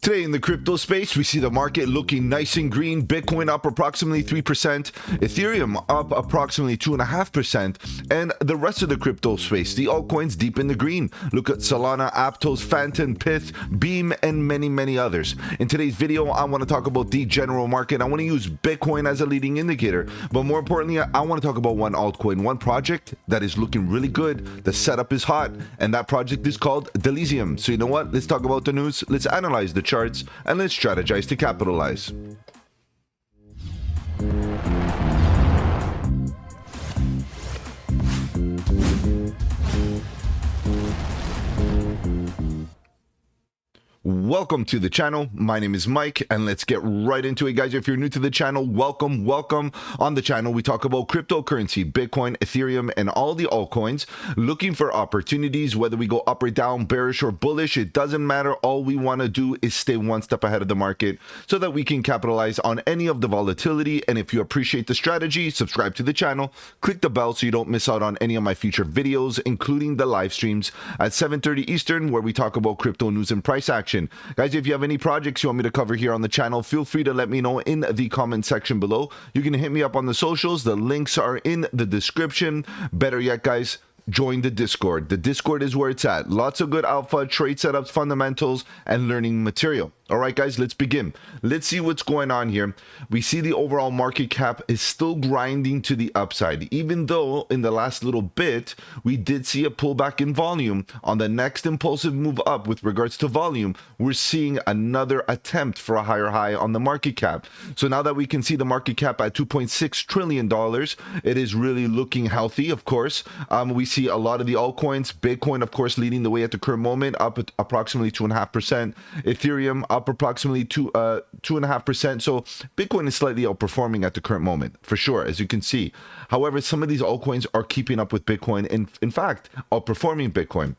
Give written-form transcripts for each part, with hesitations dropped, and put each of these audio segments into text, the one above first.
Today in the crypto space, we see the market looking nice and green. Bitcoin up approximately 3%, Ethereum up approximately 2.5%, and the rest of the crypto space, the altcoins deep in the green. Look at Solana, Aptos, Phantom, Pyth, Beam, and many others. In today's video, I want to talk about the general market. I want to use Bitcoin as a leading indicator, but more importantly, I want to talk about one altcoin, one project that is looking really good. The setup is hot, and that project is called Delysium. So you know what? Let's talk about the news. Let's analyze the charts, and let's strategize to capitalize. Welcome to the channel. My name is Mike, and let's get right into it, guys. If you're new to the channel, welcome. On the channel, we talk about cryptocurrency, Bitcoin, Ethereum, and all the altcoins, looking for opportunities, whether we go up or down, bearish or bullish, it doesn't matter. All we want to do is stay one step ahead of the market so that we can capitalize on any of the volatility. And if you appreciate the strategy, subscribe to the channel, click the bell so you don't miss out on any of my future videos, including the live streams at 7:30 Eastern, where we talk about crypto news and price action. Guys, if you have any projects you want me to cover here on the channel, feel free to let me know in the comment section below. You can hit me up on the socials. The links are in the description. Better yet, guys, join the Discord. The Discord is where it's at. Lots of good alpha, trade setups, fundamentals, and learning material. All right, guys, let's begin. Let's see what's going on here. We see the overall market cap is still grinding to the upside, even though in the last little bit, we did see a pullback in volume. On the next impulsive move up with regards to volume, we're seeing another attempt for a higher high on the market cap. So now that we can see the market cap at $2.6 trillion, it is really looking healthy, of course. We see a lot of the altcoins, Bitcoin, of course, leading the way at the current moment, up at approximately 2.5%. Ethereum up approximately 2.5%. So Bitcoin is slightly outperforming at the current moment, for sure, as you can see. However, some of these altcoins are keeping up with Bitcoin, and in fact, outperforming Bitcoin.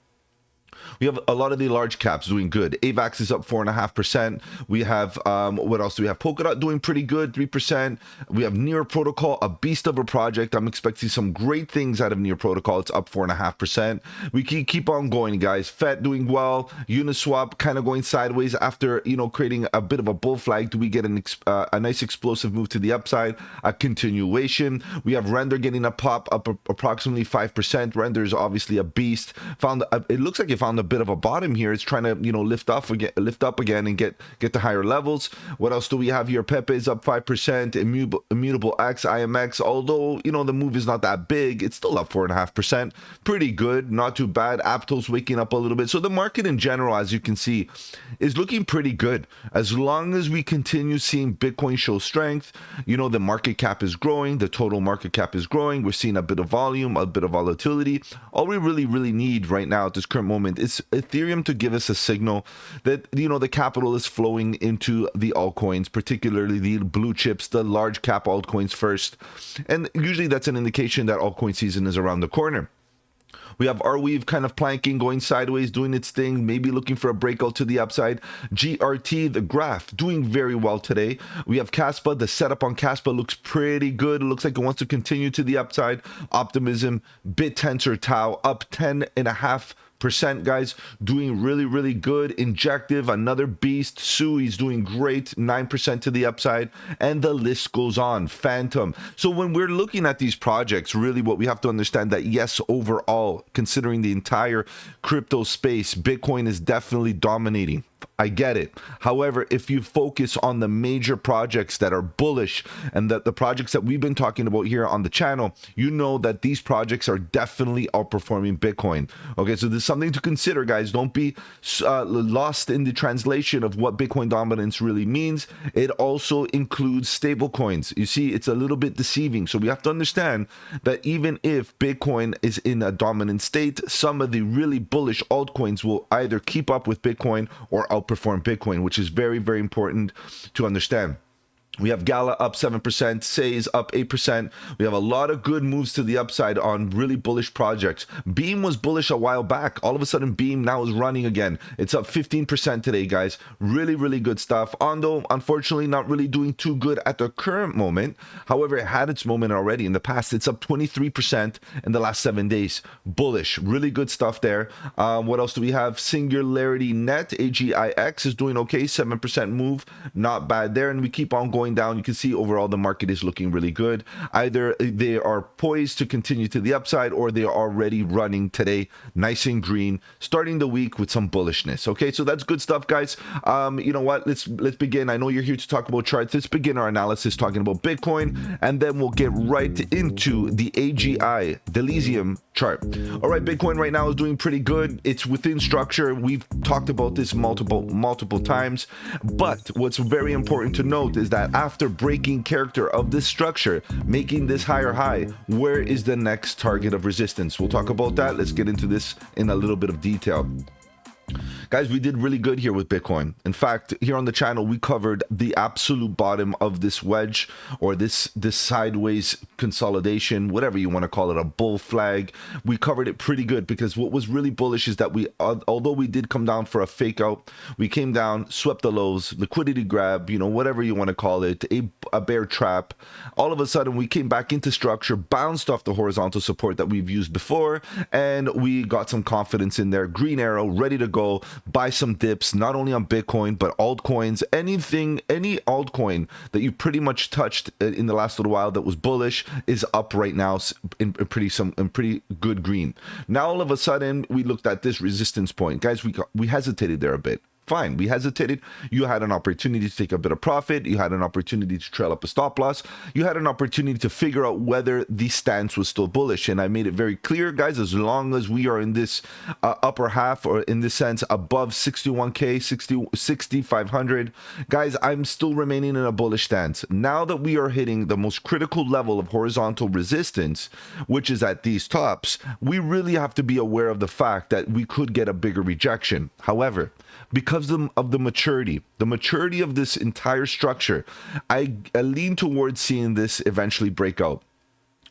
We have a lot of the large caps doing good. AVAX is up 4.5%. We have, what else do we have? Polkadot doing pretty good, 3%. We have Near Protocol, a beast of a project. I'm expecting some great things out of Near Protocol. It's up 4.5%. We can keep on going, guys. FET doing well. Uniswap kind of going sideways after, creating a bit of a bull flag. Do we get a nice explosive move to the upside? A continuation. We have Render getting a pop up approximately 5%. Render is obviously a beast. It looks like it found a bit of a bottom here. It's trying to lift up again and get to higher levels. What else do we have here? Pepe is up 5%. Immutable X, IMX, although the move is not that big, it's still up 4.5%. Pretty good, not too bad. Aptos waking up a little bit. So the market in general, as you can see, is looking pretty good. As long as we continue seeing Bitcoin show strength, the market cap is growing, the total market cap is growing. We're seeing a bit of volume, a bit of volatility. All we really need right now at this current moment is Ethereum to give us a signal that the capital is flowing into the altcoins, particularly the blue chips, the large cap altcoins first, and usually that's an indication that altcoin season is around the corner. We have Arweave kind of planking, going sideways, doing its thing, maybe looking for a breakout to the upside. GRT, the graph, doing very well today. We have Kaspa. The setup on Kaspa looks pretty good. It looks like it wants to continue to the upside. Optimism, BitTensor Tau up 10.5%, guys, doing really good. Injective, another beast. Sui's doing great, 9% to the upside, and the list goes on. Phantom. So when we're looking at these projects, really what we have to understand that yes, overall, considering the entire crypto space, Bitcoin is definitely dominating. I get it. However, if you focus on the major projects that are bullish and that the projects that we've been talking about here on the channel, you know that these projects are definitely outperforming Bitcoin. Okay, so there's something to consider, guys. Don't be lost in the translation of what Bitcoin dominance really means. It also includes stable coins. You see, it's a little bit deceiving. So we have to understand that even if Bitcoin is in a dominant state, some of the really bullish altcoins will either keep up with Bitcoin or outperform Bitcoin, which is very important to understand. We have Gala up 7%, Say's up 8%. We have a lot of good moves to the upside on really bullish projects. Beam was bullish a while back. All of a sudden, Beam now is running again. It's up 15% today, guys. Really, really good stuff. Ondo, unfortunately, not really doing too good at the current moment. However, it had its moment already in the past. It's up 23% in the last 7 days. Bullish. Really good stuff there. What else do we have? Singularity Net, AGIX is doing okay. 7% move. Not bad there. And we keep on going down. You can see overall the market is looking really good. Either they are poised to continue to the upside, or they are already running today nice and green, starting the week with some bullishness. Okay, so that's good stuff, guys. You know what, let's begin. I know you're here to talk about charts. Let's begin our analysis talking about Bitcoin, and then we'll get right into the AGI Delysium chart. All right, Bitcoin right now is doing pretty good. It's within structure. We've talked about this multiple times, but what's very important to note is that after breaking character of this structure, making this higher high, where is the next target of resistance? We'll talk about that. Let's get into this in a little bit of detail. Guys, we did really good here with Bitcoin. In fact, here on the channel, we covered the absolute bottom of this wedge, or this sideways consolidation, whatever you want to call it, a bull flag. We covered it pretty good, because what was really bullish is that we, although we did come down for a fake out, we came down, swept the lows, liquidity grab, you know, whatever you want to call it, a bear trap. All of a sudden, we came back into structure, bounced off the horizontal support that we've used before, and we got some confidence in there. Green arrow, ready to go. Buy some dips, not only on Bitcoin, but altcoins. Any altcoin that you pretty much touched in the last little while that was bullish is up right now in pretty good green. Now all of a sudden we looked at this resistance point, guys. We hesitated there a bit. Fine, we hesitated. You had an opportunity to take a bit of profit. You had an opportunity to trail up a stop loss. You had an opportunity to figure out whether the stance was still bullish. And I made it very clear, guys, as long as we are in this upper half, or in this sense above 61K, 6,500, guys, I'm still remaining in a bullish stance. Now that we are hitting the most critical level of horizontal resistance, which is at these tops, we really have to be aware of the fact that we could get a bigger rejection. However, because of the maturity of this entire structure, I lean towards seeing this eventually break out.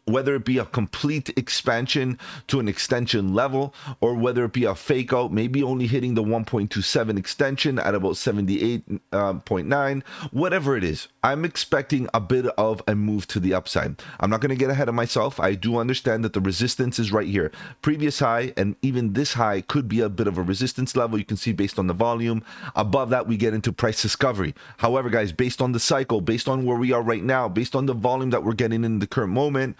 Whether it be a complete expansion to an extension level, or whether it be a fake out, maybe only hitting the 1.27 extension at about 78.9, whatever it is, I'm expecting a bit of a move to the upside. I'm not going to get ahead of myself. I do understand that the resistance is right here. Previous high and even this high could be a bit of a resistance level. You can see based on the volume. Above that, we get into price discovery. However, guys, based on the cycle, based on where we are right now, based on the volume that we're getting in the current moment,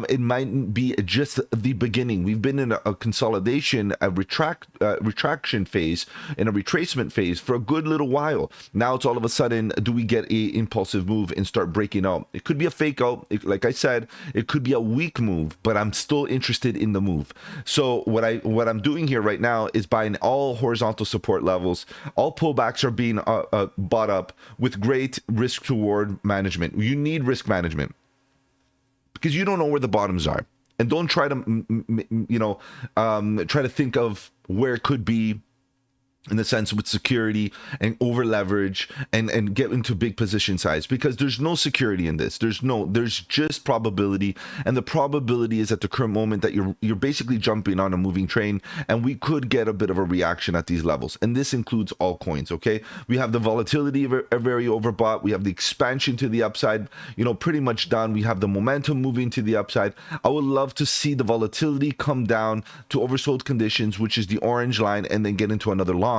it might be just the beginning. We've been in a consolidation, a retraction phase, in a retracement phase for a good little while. Now it's all of a sudden, do we get a impulsive move and start breaking out? It could be a fake out. Like I said, it could be a weak move, but I'm still interested in the move. So what I'm doing here right now is buying all horizontal support levels. All pullbacks are being bought up with great risk reward management. You need risk management, because you don't know where the bottoms are, and don't try to try to think of where it could be, in the sense with security and over leverage and get into big position size, because there's no security in this. There's just probability, and the probability is at the current moment that you're basically jumping on a moving train, and we could get a bit of a reaction at these levels. And this includes altcoins. Okay, we have the volatility very overbought. We have the expansion to the upside, pretty much done. We have the momentum moving to the upside. I would love to see the volatility come down to oversold conditions, which is the orange line, and then get into another long.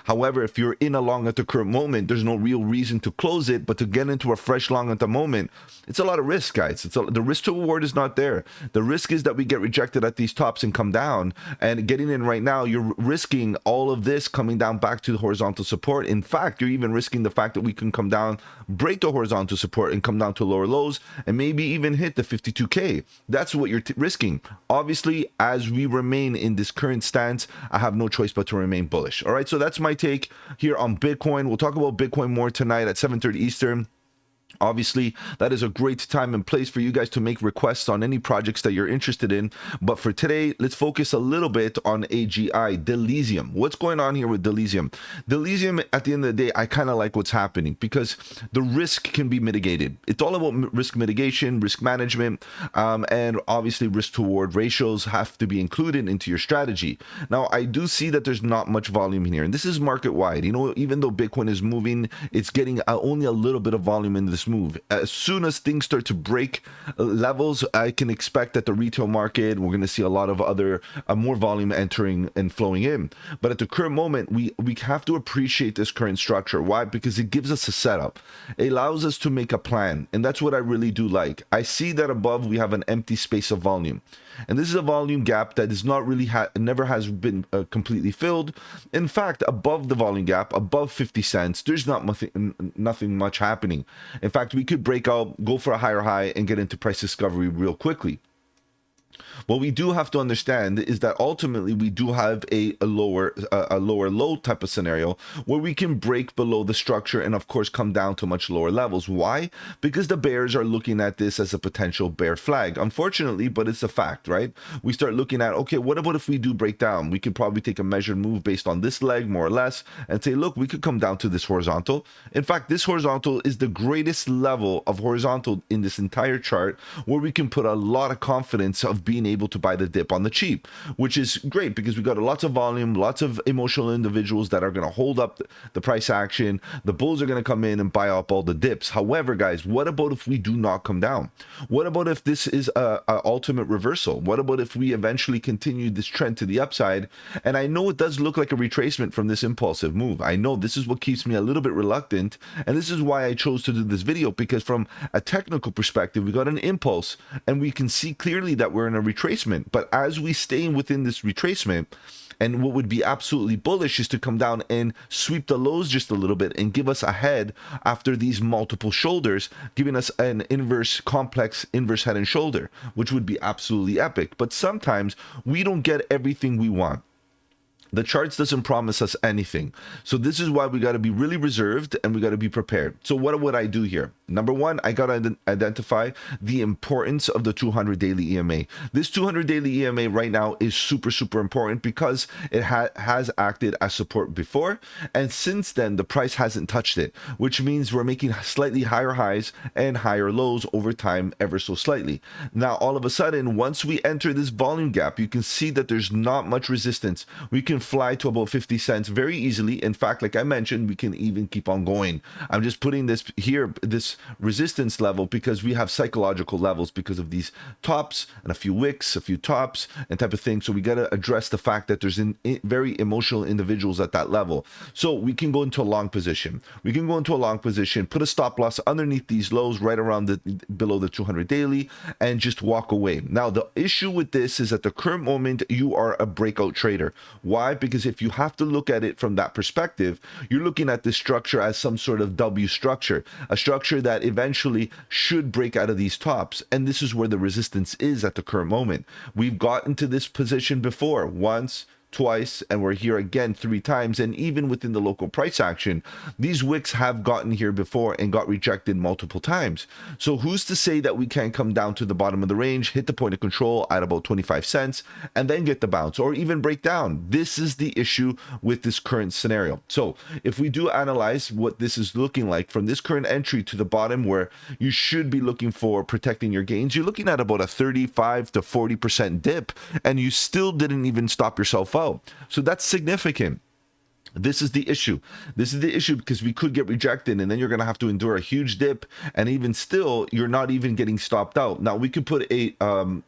However, if you're in a long at the current moment, there's no real reason to close it, but to get into a fresh long at the moment, it's a lot of risk, guys. The risk to reward is not there. The risk is that we get rejected at these tops and come down, and getting in right now, you're risking all of this coming down back to the horizontal support. In fact, you're even risking the fact that we can come down, break the horizontal support, and come down to lower lows, and maybe even hit the 52K. That's what you're risking. Obviously, as we remain in this current stance, I have no choice but to remain bullish. All right, so that's my take here on Bitcoin. We'll talk about Bitcoin more tonight at 7:30 Eastern. Obviously, that is a great time and place for you guys to make requests on any projects that you're interested in. But for today, let's focus a little bit on AGI, Delysium. What's going on here with Delysium? Delysium, at the end of the day, I kind of like what's happening because the risk can be mitigated. It's all about risk mitigation, risk management, and obviously risk to reward ratios have to be included into your strategy. Now, I do see that there's not much volume here, and this is market wide. You know, even though Bitcoin is moving, it's getting only a little bit of volume in this move. As soon as things start to break levels, I can expect that the retail market, we're going to see a lot of other more volume entering and flowing in. But at the current moment, we have to appreciate this current structure. Why? Because it gives us a setup. It allows us to make a plan, and that's what I really do like. I see that above we have an empty space of volume, and this is a volume gap that is not really never has been completely filled. In fact, above the volume gap, above 50 cents, there's nothing much happening. In fact, we could break out, go for a higher high, and get into price discovery real quickly. What we do have to understand is that ultimately we do have a lower low type of scenario where we can break below the structure and of course come down to much lower levels. Why? Because the bears are looking at this as a potential bear flag, unfortunately, but it's a fact, right? We start looking at, okay, what about if we do break down? We could probably take a measured move based on this leg more or less and say, look, we could come down to this horizontal. In fact, this horizontal is the greatest level of horizontal in this entire chart where we can put a lot of confidence of being able to buy the dip on the cheap, which is great because we got lots of volume, lots of emotional individuals that are going to hold up the price action. The bulls are going to come in and buy up all the dips. However, guys, what about if we do not come down? What about if this is a ultimate reversal? What about if we eventually continue this trend to the upside? And I know it does look like a retracement from this impulsive move. I know this is what keeps me a little bit reluctant, and this is why I chose to do this video, because from a technical perspective, we got an impulse and we can see clearly that we're in a retracement. But as we stay within this retracement, and what would be absolutely bullish is to come down and sweep the lows just a little bit and give us a head after these multiple shoulders, giving us an complex inverse head and shoulder, which would be absolutely epic. But sometimes we don't get everything we want. The charts doesn't promise us anything. So this is why we got to be really reserved and we got to be prepared. So what would I do here? Number one, I got to identify the importance of the 200 daily EMA. This 200 daily EMA right now is super, super important because it has acted as support before. And since then, the price hasn't touched it, which means we're making slightly higher highs and higher lows over time ever so slightly. Now, all of a sudden, once we enter this volume gap, you can see that there's not much resistance. We can fly to about 50 cents very easily. In fact, like I mentioned, we can even keep on going. I'm just putting this here, this resistance level, because we have psychological levels because of these tops and a few wicks, a few tops and type of thing. So we got to address the fact that there's very emotional individuals at that level. So we can go into a long position. We can go into a long position, put a stop loss underneath these lows right around below the 200 daily and just walk away. Now, the issue with this is at the current moment, you are a breakout trader. Why? Because if you have to look at it from that perspective, you're looking at this structure as some sort of W structure, a structure that eventually should break out of these tops. And this is where the resistance is at the current moment. We've gotten to this position before, once, twice, and we're here again 3 times. And even within the local price action, these wicks have gotten here before and got rejected multiple times. So who's to say that we can't come down to the bottom of the range, hit the point of control at about 25 cents, and then get the bounce or even break down? This is the issue with this current scenario. So if we do analyze what this is looking like from this current entry to the bottom, where you should be looking for protecting your gains, you're looking at about a 35 to 40% dip, and you still didn't even stop yourself out. So that's significant. This is the issue. This is the issue because we could get rejected and then you're going to have to endure a huge dip, and even still you're not even getting stopped out. Now we could put a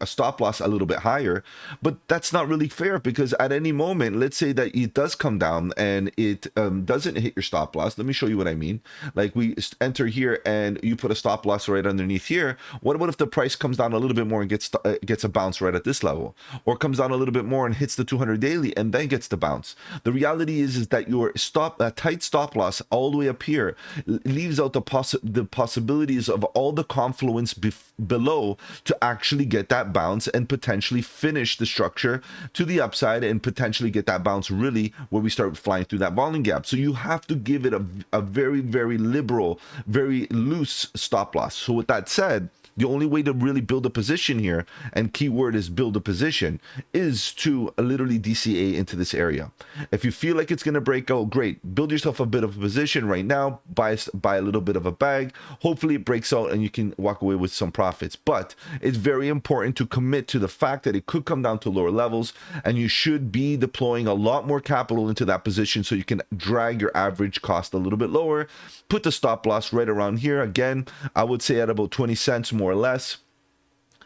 stop loss a little bit higher, but that's not really fair because at any moment, let's say that it does come down and it doesn't hit your stop loss. Let me show you what I mean. Like we enter here and you put a stop loss right underneath here. What about if the price comes down a little bit more and gets a bounce right at this level, or comes down a little bit more and hits the 200 daily and then gets the bounce? The reality is that your tight stop loss all the way up here leaves out the possibilities of all the confluence below to actually get that bounce and potentially finish the structure to the upside and potentially get that bounce really where we start flying through that volume gap. So you have to give it a very, very liberal, very loose stop loss. So with that said, the only way to really build a position here, and keyword is build a position, is to literally DCA into this area. If you feel like it's going to break out, great. Build yourself a bit of a position right now, buy a little bit of a bag. Hopefully it breaks out and you can walk away with some profits. But it's very important to commit to the fact that it could come down to lower levels, and you should be deploying a lot more capital into that position so you can drag your average cost a little bit lower. Put the stop loss right around here. Again, I would say at about 20 cents more or less.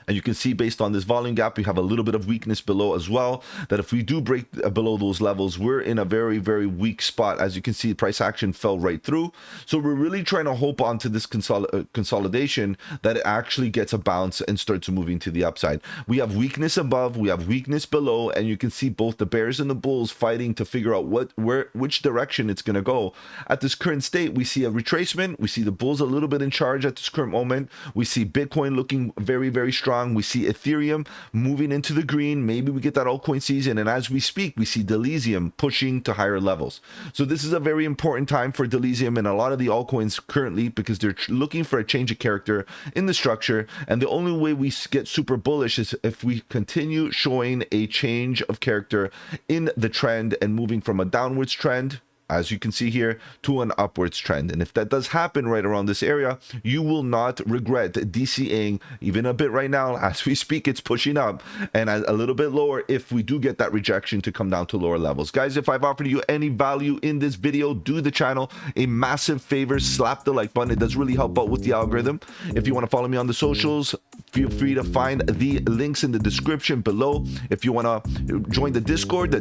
And you can see based on this volume gap, we have a little bit of weakness below as well, that if we do break below those levels, we're in a very, very weak spot. As you can see, price action fell right through. So we're really trying to hope onto this consolidation that it actually gets a bounce and starts moving to the upside. We have weakness above, we have weakness below, and you can see both the bears and the bulls fighting to figure out which direction it's going to go. At this current state, we see a retracement. We see the bulls a little bit in charge at this current moment. We see Bitcoin looking very, very strong. We see Ethereum moving into the green. Maybe we get that altcoin season. And as we speak, we see Delysium pushing to higher levels. So this is a very important time for Delysium and a lot of the altcoins currently, because they're looking for a change of character in the structure. And the only way we get super bullish is if we continue showing a change of character in the trend and moving from a downwards trend, as you can see here, to an upwards trend. And if that does happen right around this area, you will not regret DCAing even a bit right now. As we speak, it's pushing up, and a little bit lower if we do get that rejection to come down to lower levels. Guys, if I've offered you any value in this video, do the channel a massive favor, slap the like button. It does really help out with the algorithm. If you want to follow me on the socials, feel free to find the links in the description below. If you want to join the Discord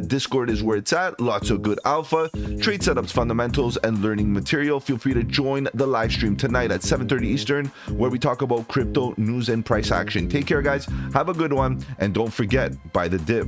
is where it's at. Lots of good alpha, trade setups, fundamentals, and learning material. Feel free to join the live stream tonight at 7:30 Eastern, where we talk about crypto news and price action. Take care, guys. Have a good one, and don't forget, buy the dip.